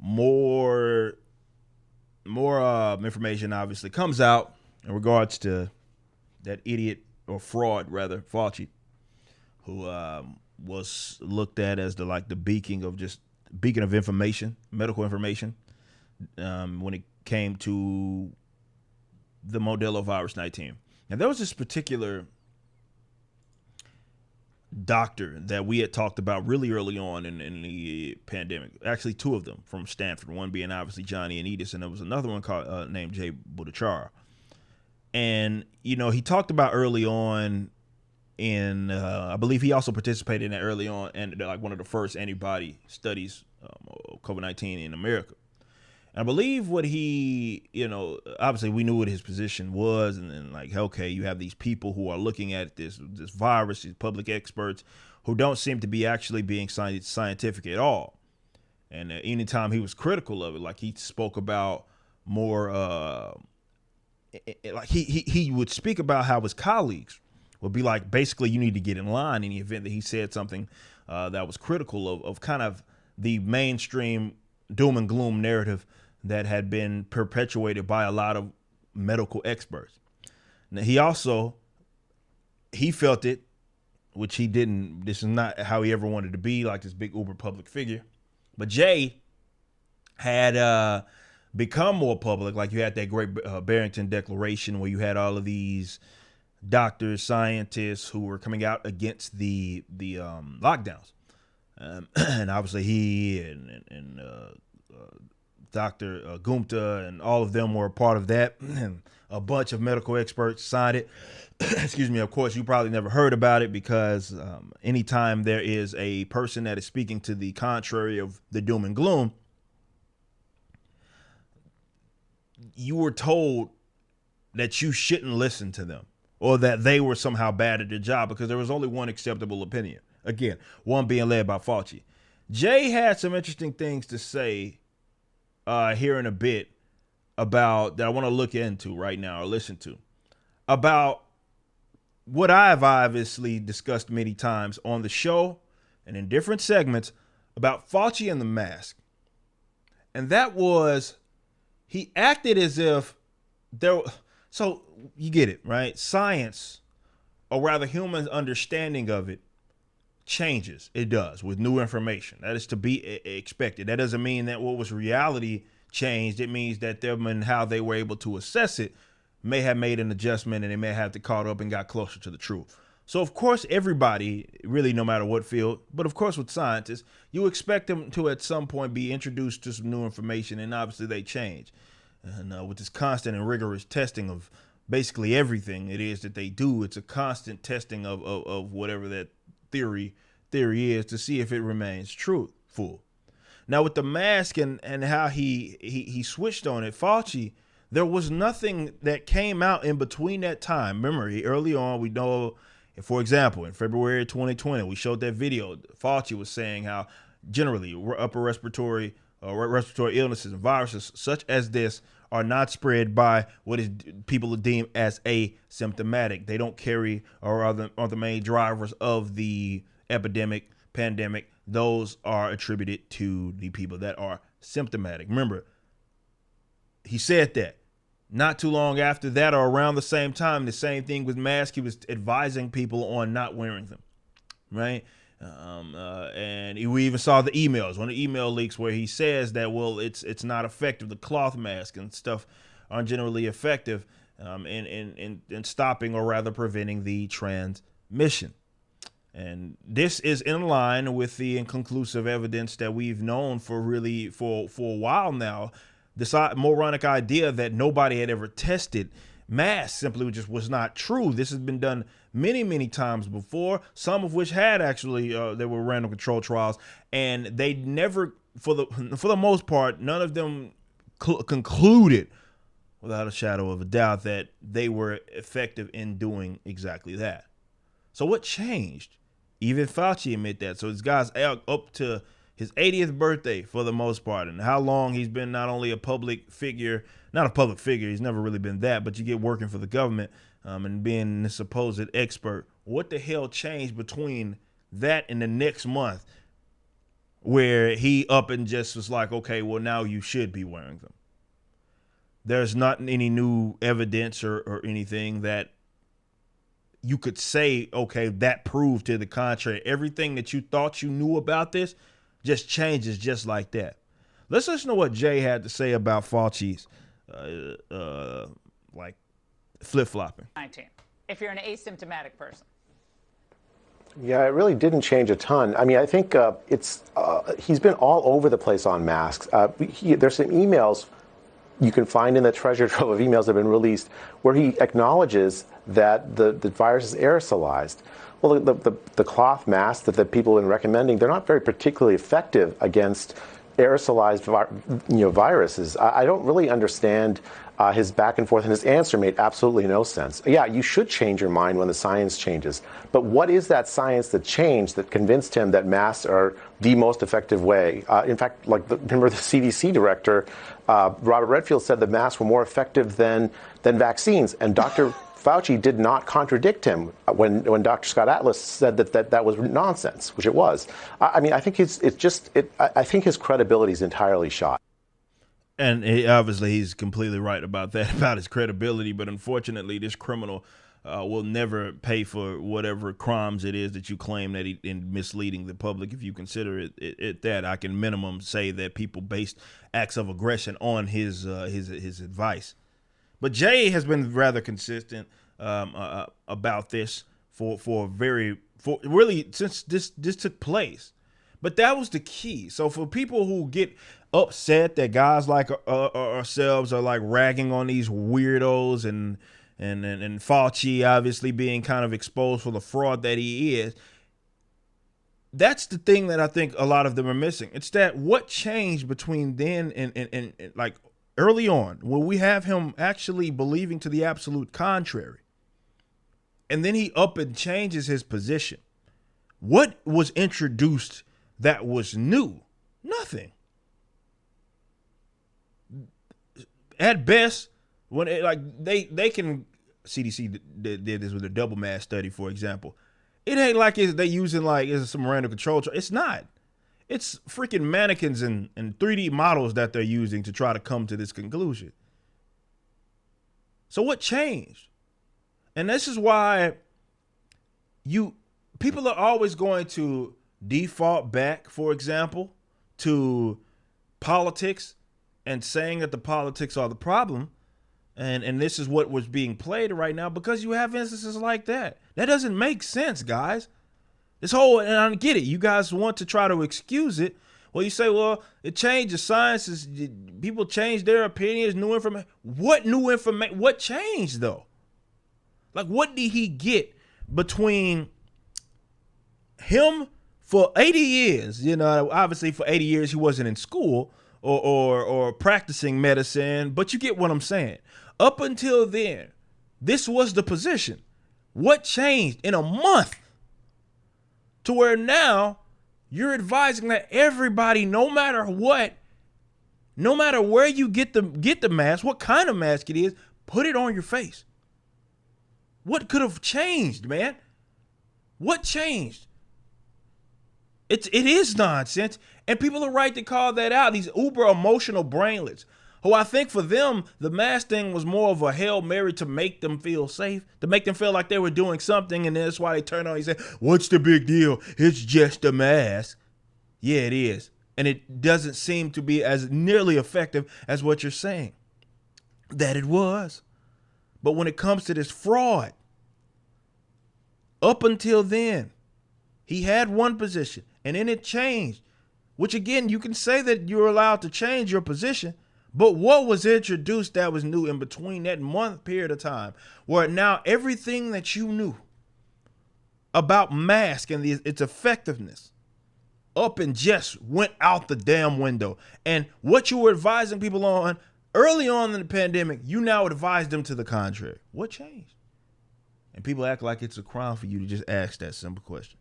more information obviously comes out in regards to that idiot or fraud rather, Fauci, who was looked at as the beacon of information, medical information, when it came to the Modelo virus 19. Now there was this particular doctor that we had talked about really early on in the pandemic. Actually, two of them from Stanford. One being obviously Johnny Anitas, and there was another one called named Jay Bhattacharya. And he talked about early on in I believe he also participated in that early on and like one of the first antibody studies of COVID-19 in America. And I believe what he, obviously we knew what his position was, and then like, okay, you have these people who are looking at this virus, these public experts who don't seem to be actually being scientific at all. And anytime he was critical of it, like he spoke about more, like he would speak about how his colleagues would be like, basically, you need to get in line in the event that he said something that was critical of kind of the mainstream doom and gloom narrative that had been perpetuated by a lot of medical experts. Now, he felt it, which he didn't. This is not how he ever wanted to be, like this big uber public figure. But Jay had become more public. Like you had that great Barrington Declaration where you had all of these doctors, scientists who were coming out against the lockdowns, and obviously he and Dr. Gumta and all of them were a part of that. A bunch of medical experts signed it. Excuse me. Of course, you probably never heard about it because anytime there is a person that is speaking to the contrary of the doom and gloom, you were told that you shouldn't listen to them, or that they were somehow bad at their job because there was only one acceptable opinion. Again, one being led by Fauci. Jay had some interesting things to say here in a bit about that I want to look into right now or listen to about what I've obviously discussed many times on the show and in different segments about Fauci and the mask. And that was, he acted as if there. So you get it, right? Science, or rather human understanding of it, changes. It does with new information. That is to be expected. That doesn't mean that what was reality changed. It means that them and how they were able to assess it may have made an adjustment, and they may have to caught up and got closer to the truth. So of course, everybody, really no matter what field, but of course with scientists, you expect them to at some point be introduced to some new information, and obviously they change. And with this constant and rigorous testing of basically everything it is that they do, it's a constant testing of whatever that theory is to see if it remains truthful. Now with the mask and how he switched on it, Fauci, there was nothing that came out in between that time. Remember, early on, we know, for example, in February 2020, we showed that video. Fauci was saying how generally upper respiratory illnesses and viruses such as this are not spread by what is people deem as asymptomatic. They don't carry or are the main drivers of the pandemic. Those are attributed to the people that are symptomatic. Remember, he said that. Not too long after that, or around the same time, the same thing with masks. He was advising people on not wearing them, right? And we even saw the emails, one of the email leaks where he says that, well, it's not effective. The cloth mask and stuff aren't generally effective in stopping or rather preventing the transmission. And this is in line with the inconclusive evidence that we've known for a while now. This moronic idea that nobody had ever tested masks simply just was not true. This has been done many, many times before, some of which had actually, there were random control trials, and they never, for the most part, none of them concluded without a shadow of a doubt that they were effective in doing exactly that. So what changed? Even Fauci admit that. So this guy's up to his 80th birthday for the most part, and how long he's been not only a public figure, not a public figure, he's never really been that, but you get working for the government and being the supposed expert. What the hell changed between that and the next month where he up and just was like, okay, well, now you should be wearing them. There's not any new evidence or anything that you could say, okay, that proved to the contrary. Everything that you thought you knew about this just changes just like that. Let's listen to what Jay had to say about Fauci's like flip-flopping. 19. If you're an asymptomatic person. Yeah, it really didn't change a ton. I mean, I think he's been all over the place on masks. There's some emails you can find in the treasure trove of emails that have been released where he acknowledges that the virus is aerosolized. Well, the cloth masks that people have been recommending, they're not very particularly effective against aerosolized viruses. I don't really understand his back and forth, and his answer made absolutely no sense. Yeah, you should change your mind when the science changes. But what is that science that changed that convinced him that masks are the most effective way? In fact, remember the CDC director, Robert Redfield, said the masks were more effective than vaccines. And Dr. Fauci did not contradict him when Dr. Scott Atlas said that was nonsense, which it was. I mean, I think I think his credibility is entirely shot. And obviously he's completely right about that, about his credibility. But unfortunately, this criminal will never pay for whatever crimes it is that you claim that he in misleading the public. If you consider it that, I can minimum say that people based acts of aggression on his advice. But Jay has been rather consistent about this for really since this took place. But that was the key. So for people who get upset that guys like ourselves are like ragging on these weirdos and Fauci obviously being kind of exposed for the fraud that he is, that's the thing that I think a lot of them are missing. It's that what changed between then and like early on when we have him actually believing to the absolute contrary. And then he up and changes his position. What was introduced that was new? Nothing. At best, when they can, CDC did this with a double mask study, for example. It ain't like they using it's some random control. It's not. It's freaking mannequins and 3D models that they're using to try to come to this conclusion. So what changed? And this is why people are always going to default back, for example, to politics and saying that the politics are the problem. And this is what was being played right now because you have instances like that. That doesn't make sense, guys. This whole, and I get it, you guys want to try to excuse it. Well, you say, well, it changes science. People change their opinions, new information. What new information? What changed, though? Like, what did he get between him for 80 years? You know, obviously for 80 years he wasn't in school or practicing medicine, but you get what I'm saying. Up until then, this was the position. What changed in a month to where now you're advising that everybody, no matter what, no matter where you get the mask, what kind of mask it is, put it on your face? What could have changed, man? What changed? It is nonsense, and people are right to call that out. These uber emotional brainlets, who I think for them, the mask thing was more of a Hail Mary to make them feel safe, to make them feel like they were doing something, and that's why they turn on and say, what's the big deal? It's just a mask. Yeah, it is. And it doesn't seem to be as nearly effective as what you're saying that it was. But when it comes to this fraud, up until then, he had one position, and then it changed, which again, you can say that you're allowed to change your position, but what was introduced that was new in between that month period of time, where now everything that you knew about mask and its effectiveness up and just went out the damn window. And what you were advising people on early on in the pandemic, you now advise them to the contrary. What changed? And people act like it's a crime for you to just ask that simple question.